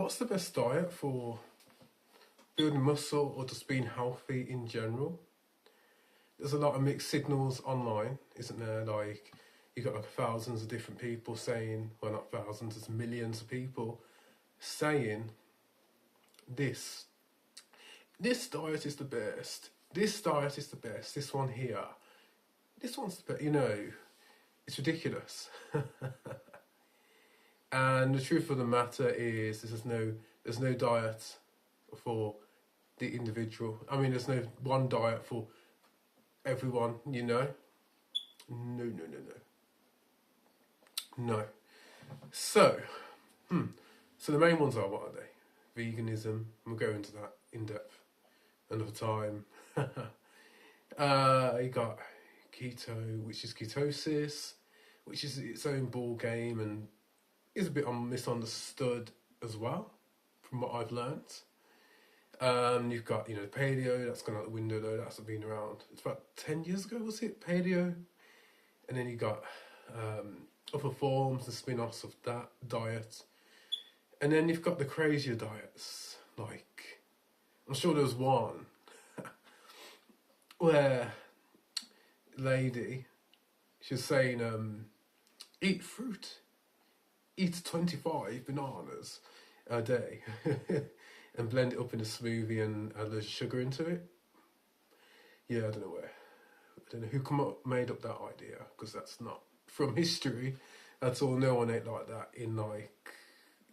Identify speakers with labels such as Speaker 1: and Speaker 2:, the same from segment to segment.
Speaker 1: What's the best diet for building muscle or just being healthy in general? There's a lot of mixed signals online, isn't there? Like, you've got like thousands of different people saying, well, not thousands, there's millions of people saying this. This diet is the best. This diet is the best. This one here. This one's the best. You know, it's ridiculous. And the truth of the matter is, there's no diet for the individual. I mean, there's no one diet for everyone, you know? No. No. So the main ones are, what are they? Veganism. We'll go into that in depth another time. You got keto, which is ketosis, which is its own ball game and is a bit misunderstood as well, from what I've learnt. You've got, paleo, that's gone out the window though, that's been around. It's about 10 years ago, was it? Paleo. And then you got other forms and spin-offs of that diet. And then you've got the crazier diets, like, I'm sure there was one where a lady, she was saying, eat fruit, eat 25 bananas a day and blend it up in a smoothie and add loads of sugar into it. Yeah, I don't know who made up that idea, because that's not from history at all. No one ate like that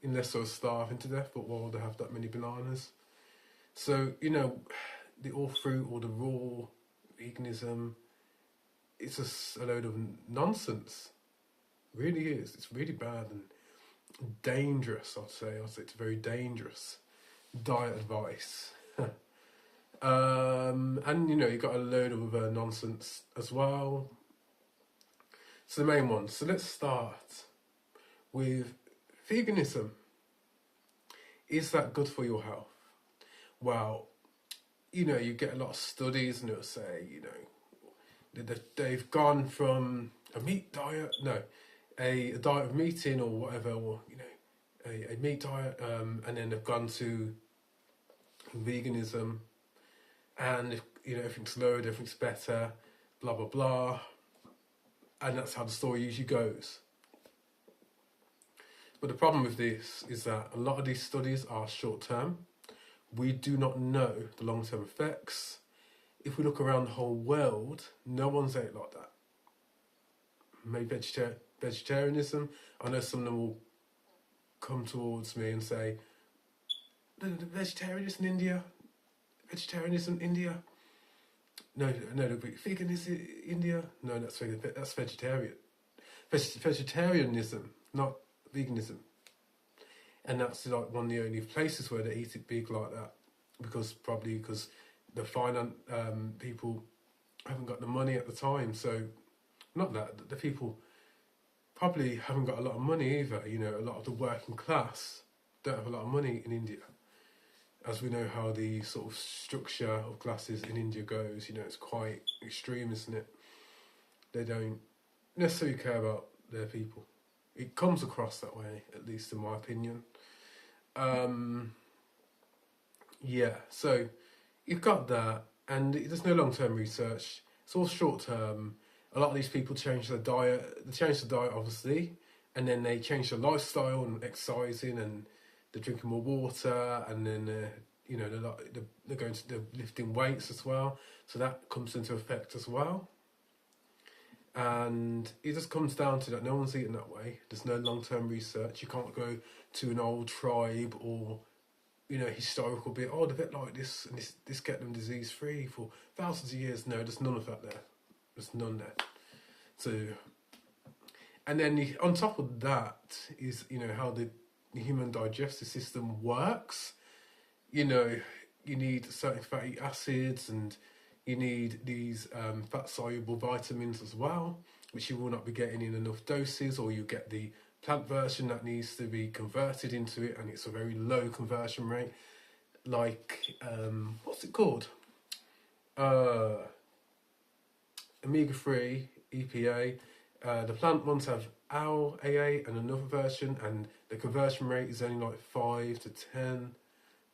Speaker 1: unless they were starving to death, but why would they have that many bananas? So, the all fruit or the raw veganism, it's just a load of nonsense. It really is. It's really bad and dangerous, I'd say it's very dangerous diet advice. And you got a load of other nonsense as well. So the main one. So let's start with veganism. Is that good for your health? Well, you get a lot of studies and it'll say, they've gone from a meat diet, a diet of meat or whatever, or a meat diet, and then they've gone to veganism, and everything's lowered, everything's better, blah blah blah, and that's how the story usually goes. But the problem with this is that a lot of these studies are short term. We do not know the long term effects. If we look around the whole world, no one's ate like that. Maybe vegetarianism. I know some of them will come towards me and say, the vegetarianism in India. No, the vegan is India. No, that's vegetarian. Vegetarianism, not veganism. And that's like one of the only places where they eat it big like that, because the finance people haven't got the money at the time. So, not that the people probably haven't got a lot of money either. A lot of the working class don't have a lot of money in India. As we know how the sort of structure of classes in India goes, it's quite extreme, isn't it? They don't necessarily care about their people. It comes across that way, at least in my opinion. So you've got that, and there's no long-term research. It's all short-term. A lot of these people change their diet. They change the diet, obviously, and then they change their lifestyle and exercising, and they're drinking more water, and then they're lifting weights as well. So that comes into effect as well. And it just comes down to that no one's eating that way. There's no long-term research. You can't go to an old tribe or historical bit. Oh, they've ate like this, and this kept them disease-free for thousands of years. No, there's none of that there. There's none there. So, and then on top of that is how the human digestive system works. You need certain fatty acids, and you need these fat-soluble vitamins as well, which you will not be getting in enough doses, or you get the plant version that needs to be converted into it, and it's a very low conversion rate. Like, what's it called? Omega-3, EPA, The plant ones have AA and another version, and the conversion rate is only like 5 to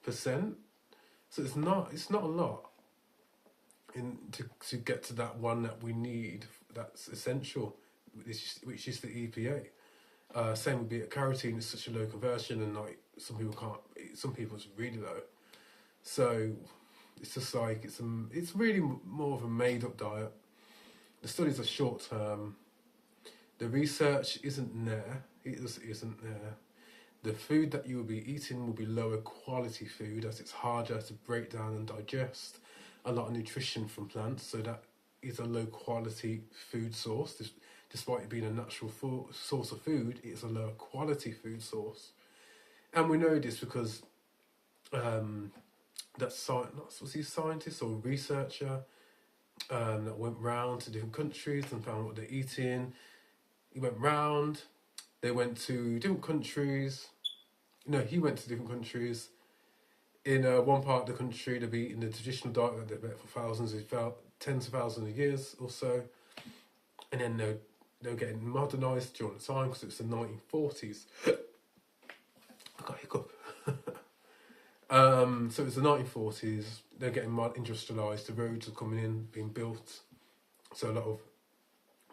Speaker 1: 10%. So it's not a lot to get to that one that we need, that's essential, which is the EPA. Same with beta carotene, it's such a low conversion, and like some people it's really low. So it's just like it's really more of a made up diet. The studies are short term. The research isn't there. It just isn't there. The food that you will be eating will be lower quality food, as it's harder to break down and digest a lot of nutrition from plants. So that is a low quality food source. Despite it being a natural source of food, it's a lower quality food source. And we know this because was he a scientist or researcher that went round to different countries and found what they're eating. He went round, they went to different countries. No, he went to different countries. In one part of the country, they've eaten the traditional diet that they've eaten for tens of thousands of years or so. And then they were getting modernised during the time because it was the 1940s. I got a hiccup. So it was the 1940s. They're getting industrialised. The roads are coming in, being built. So a lot of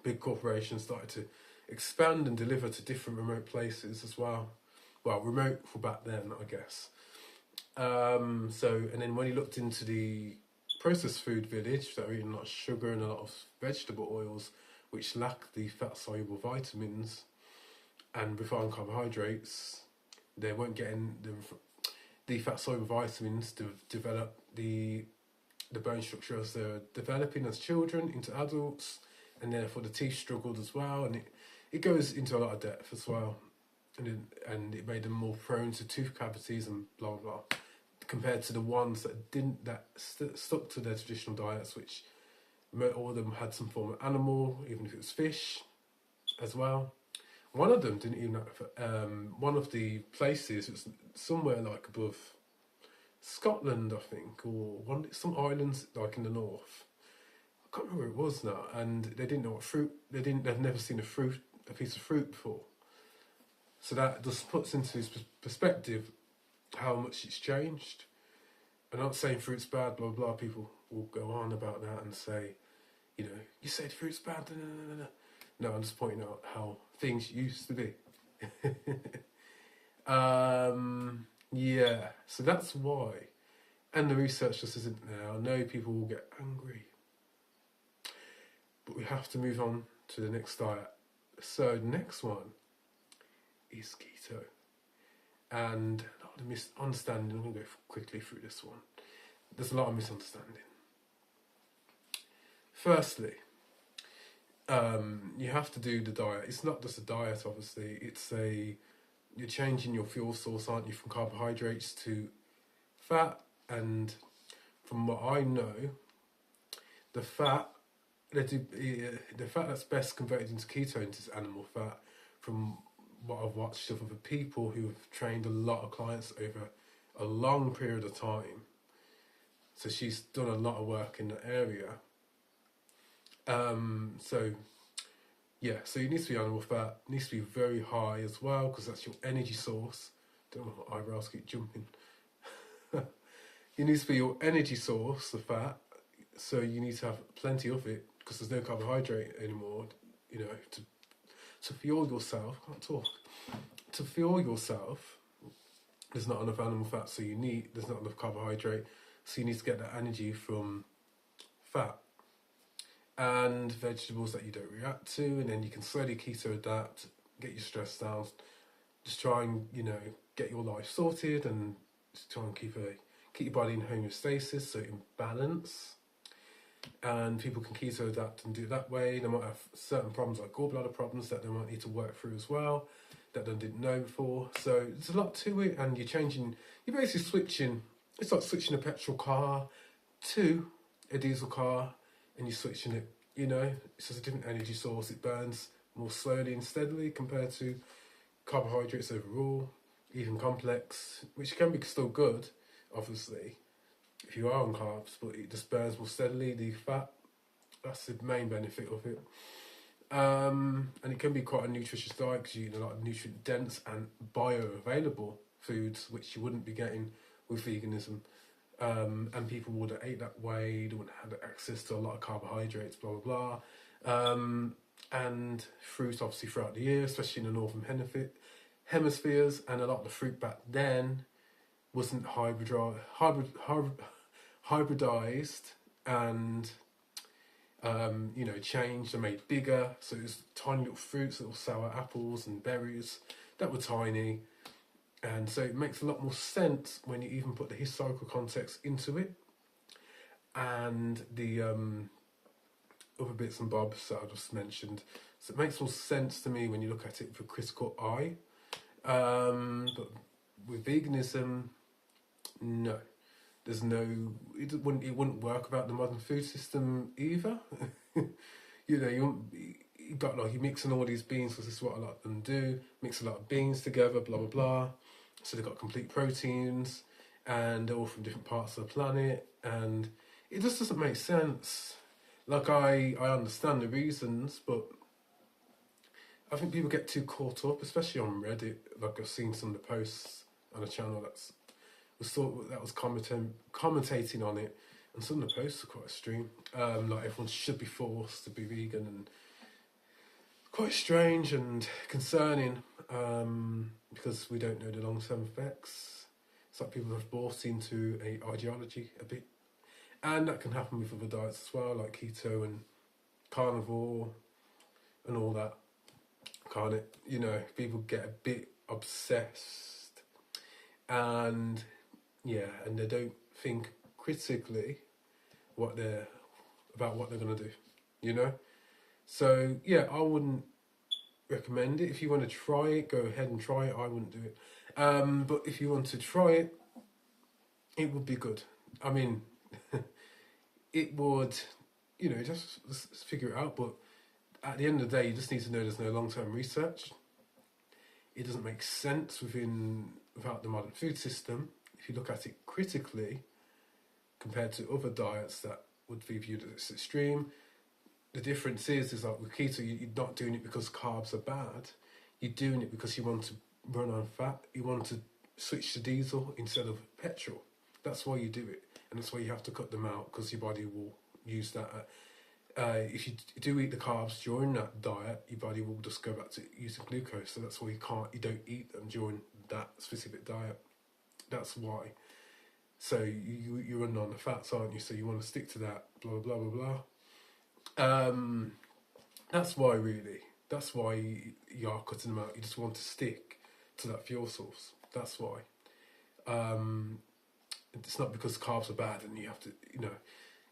Speaker 1: big corporations started to expand and deliver to different remote places as well. Well, remote for back then, I guess. And then when he looked into the processed food village, that were eating a lot of sugar and a lot of vegetable oils, which lack the fat-soluble vitamins and refined carbohydrates, they weren't getting the fat-soluble vitamins to develop the bone structure as they're developing as children into adults, and therefore the teeth struggled as well, and it goes into a lot of depth as well, and it made them more prone to tooth cavities and blah blah blah, compared to the ones that stuck to their traditional diets, which all of them had some form of animal, even if it was fish as well. One of them didn't even have, one of the places was somewhere like above Scotland, I think, or some islands like in the north. I can't remember where it was now, and they didn't know what fruit. They'd never seen a piece of fruit before. So that just puts into perspective how much it's changed. I'm not saying fruit's bad, blah blah. People will go on about that and say, you said fruit's bad. No, I'm just pointing out how things used to be. Yeah, so that's why. And the research just isn't there. I know people will get angry, but we have to move on to the next diet. So the next one is keto. And a lot of misunderstanding. I'm going to go quickly through this one. There's a lot of misunderstanding. Firstly, you have to do the diet. It's not just a diet, obviously. You're changing your fuel source, aren't you, from carbohydrates to fat. And from what I know, the fat that's best converted into ketones is animal fat. From what I've watched of other people who have trained a lot of clients over a long period of time. So she's done a lot of work in the area. So it needs to be animal fat. It needs to be very high as well, because that's your energy source. Don't know my eyebrows keep jumping. It needs to be your energy source, the fat. So you need to have plenty of it, because there's no carbohydrate anymore. To fuel yourself. Can't talk. To fuel yourself, there's not enough animal fat, so there's not enough carbohydrate. So you need to get that energy from fat and vegetables that you don't react to, and then you can slowly keto adapt, get your stress down, just try and get your life sorted, and just try and keep your body in homeostasis, so in balance. And people can keto adapt and do it that way. They might have certain problems like gallbladder problems that they might need to work through as well, that they didn't know before. So there's a lot to it, and you're basically switching. It's like switching a petrol car to a diesel car, and you're switching it, it's just a different energy source. It burns more slowly and steadily compared to carbohydrates overall, even complex, which can be still good, obviously, if you are on carbs, but it just burns more steadily. The fat, that's the main benefit of it. And it can be quite a nutritious diet because you eat a lot of nutrient dense and bioavailable foods, which you wouldn't be getting with veganism. And people would have ate that way, they wouldn't have had access to a lot of carbohydrates, blah, blah, blah. And fruit, obviously, throughout the year, especially in the northern hemispheres, and a lot of the fruit back then wasn't hybridized and changed and made bigger. So it was tiny little fruits, little sour apples and berries that were tiny. And so it makes a lot more sense when you even put the historical context into it and the other bits and bobs that I just mentioned. So it makes more sense to me when you look at it with a critical eye. But with veganism, no. There's no, it wouldn't work about the modern food system either. You got like, you're mixing all these beans because this is what a lot of them do, mix a lot of beans together, blah, blah, blah. So they've got complete proteins and they're all from different parts of the planet, and it just doesn't make sense. Like, I understand the reasons, but I think people get too caught up, especially on Reddit. Like, I've seen some of the posts on a channel that was commentating on it, and some of the posts are quite extreme. Like, everyone should be forced to be vegan, and quite strange and concerning, because we don't know the long-term effects. It's like people have bought into a ideology a bit, and that can happen with other diets as well, like keto and carnivore and all that. People get a bit obsessed, and they don't think critically about what they're going to do, So, I wouldn't recommend it. If you want to try it, go ahead and try it. I wouldn't do it. But if you want to try it, it would be good. I mean, it would, just figure it out. But at the end of the day, you just need to know there's no long-term research. It doesn't make sense without the modern food system. If you look at it critically, compared to other diets that would be viewed as extreme, the difference is like with keto, you're not doing it because carbs are bad. You're doing it because you want to run on fat. You want to switch to diesel instead of petrol. That's why you do it, and that's why you have to cut them out, because your body will use that. If you do eat the carbs during that diet, your body will just go back to using glucose. So that's why you don't eat them during that specific diet. That's why. So you're running on the fats, aren't you? So you want to stick to that. Blah blah blah blah blah. That's why, really. That's why you are cutting them out. You just want to stick to that fuel source. That's why. It's not because carbs are bad and you have to,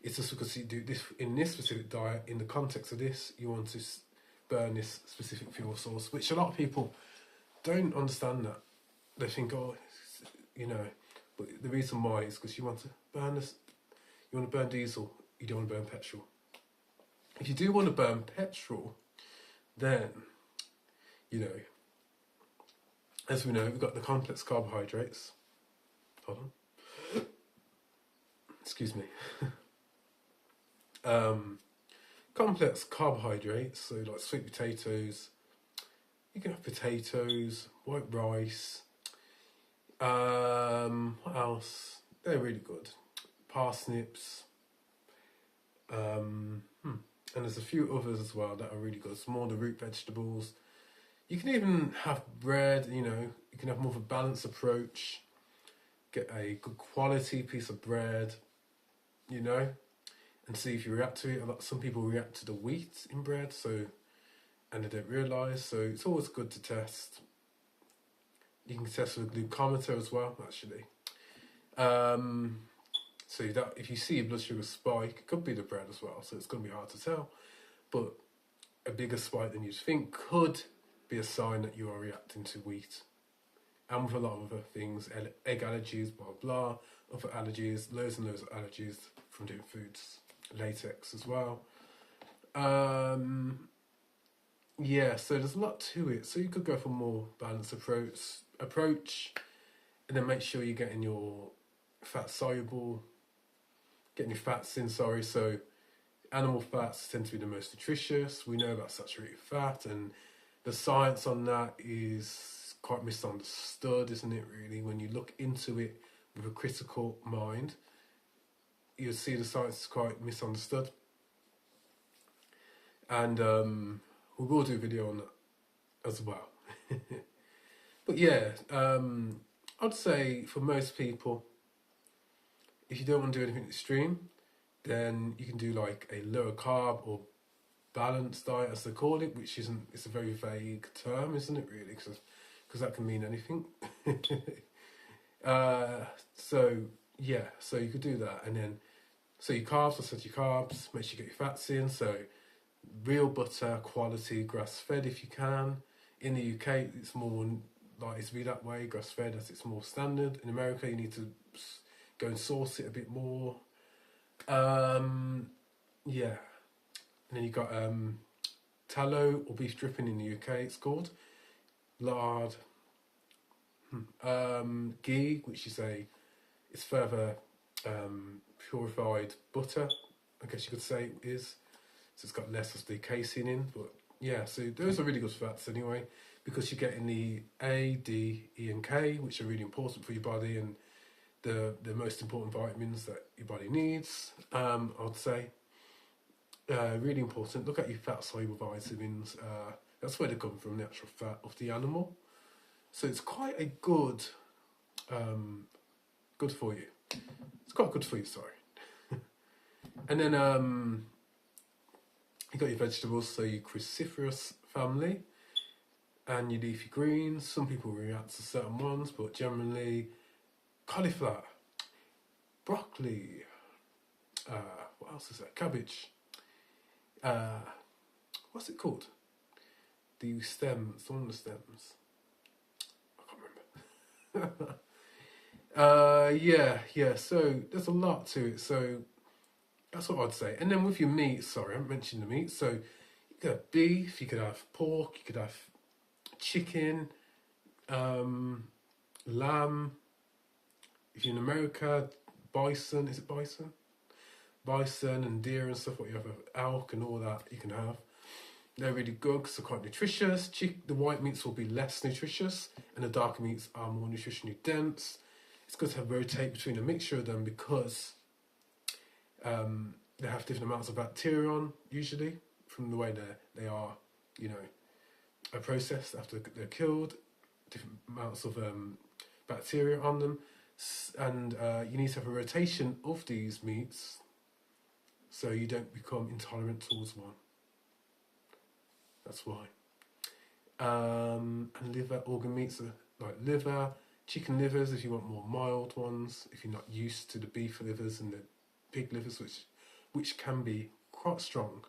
Speaker 1: it's just because you do this in this specific diet, in the context of this, you want to burn this specific fuel source, which a lot of people don't understand that. They think, but the reason why is because you want to burn this, you want to burn diesel, you don't want to burn petrol. If you do want to burn petrol, then, as we know, we've got the complex carbohydrates. Hold on. Excuse me. Complex carbohydrates, so like sweet potatoes, you can have potatoes, white rice, what else? They're really good. Parsnips, and there's a few others as well that are really good. It's more the root vegetables. You can even have bread, you can have more of a balanced approach. Get a good quality piece of bread, and see if you react to it. Some people react to the wheat in bread, and they don't realise, so it's always good to test. You can test with a glucometer as well, actually. So that if you see a blood sugar spike, it could be the bread as well, so it's going to be hard to tell. But a bigger spike than you'd think could be a sign that you are reacting to wheat. And with a lot of other things, egg allergies, blah, blah, other allergies, loads and loads of allergies from different foods. Latex as well. So there's a lot to it. So you could go for more balanced approach, and then make sure you're getting your fat soluble, getting your fats in, so Animal fats tend to be the most nutritious. We know about saturated fat, and the science on that is quite misunderstood, isn't it, really? When you look into it with a critical mind, you'll see the science is quite misunderstood. And we will do a video on that as well. But yeah, I'd say for most people, if you don't want to do anything extreme, then you can do like a lower carb or balanced diet, as they call it, which isn't, it's a very vague term, isn't it, really? Because that can mean anything. So yeah, so you could do that. And then, so your carbs, I said your carbs, make sure you get your fats in. So real butter, quality, grass-fed if you can. In the UK, it's more likely to be that way, grass-fed, as it's more standard. In America, you need to go and source it a bit more. Yeah. And then you got tallow or beef dripping in the UK, it's called. Lard. Ghee, which is it's further purified butter, I guess you could say it is. So it's got less of the casein in, but yeah, so those are really good fats anyway, because you're getting the A, D, E and K, which are really important for your body, and the most important vitamins that your body needs, I'd say. Really important. Look at your fat soluble vitamins. That's where they come from, the actual fat of the animal. So it's quite a good, good for you. It's quite good for you, sorry. And then you got your vegetables, so your cruciferous family and your leafy greens. Some people react to certain ones, but generally cauliflower, broccoli, what else is that? Cabbage. What's it called? The stems, one of the stems. I can't remember. Yeah. So there's a lot to it. So that's what I'd say. And then with your meat, sorry, I haven't mentioned the meat. So you could have beef, you could have pork, you could have chicken, lamb. If you're in America, bison, is it bison? Bison and deer and stuff, what you have, elk and all that you can have. They're really good because they're quite nutritious. The white meats will be less nutritious, and the darker meats are more nutritionally dense. It's good to rotate between a mixture of them because they have different amounts of bacteria on, usually, from the way they are, processed after they're killed. Different amounts of bacteria on them. And you need to have a rotation of these meats so you don't become intolerant towards one. That's why. And liver, organ meats are like liver, chicken livers if you want more mild ones, if you're not used to the beef livers and the pig livers, which can be quite strong.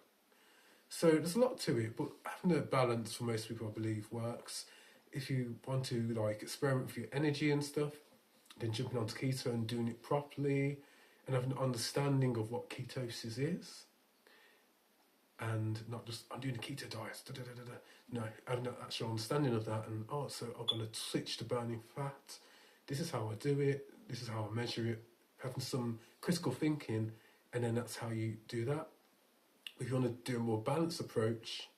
Speaker 1: So there's a lot to it, but having a balance for most people, I believe, works. If you want to experiment with your energy and stuff, then jumping onto keto and doing it properly and having an understanding of what ketosis is. And not just, I'm doing a keto diet, No, having an actual understanding of that, and so I'm going to switch to burning fat. This is how I do it, this is how I measure it. Having some critical thinking, and then that's how you do that. If you want to do a more balanced approach,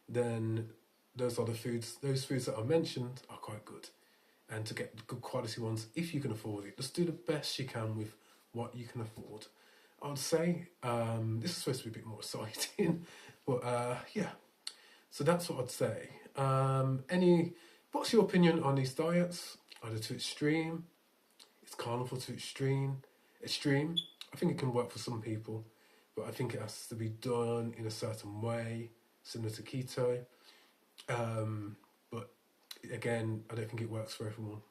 Speaker 1: then those foods that I mentioned are quite good. And to get good quality ones, if you can afford it, just do the best you can with what you can afford. I'd say this is supposed to be a bit more exciting, but yeah. So that's what I'd say. What's your opinion on these diets? Are they too extreme? Is carnivore too extreme? I think it can work for some people, but I think it has to be done in a certain way, similar to keto. But again, I don't think it works for everyone.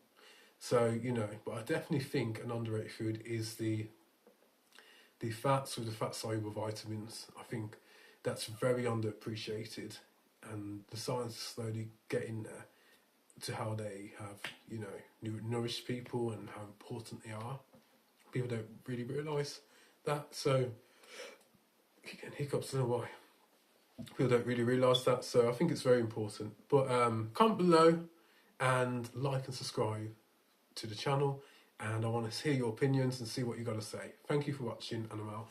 Speaker 1: So, but I definitely think an underrated food is the fats with the fat soluble vitamins. I think that's very underappreciated, and the science is slowly getting there to how they have, nourished people and how important they are. People don't really realise that, so again, hiccups, I don't know why. People don't really realise that, so I think it's very important. But comment below and like and subscribe to the channel, and I want to hear your opinions and see what you got to say. Thank you for watching, and I'm out.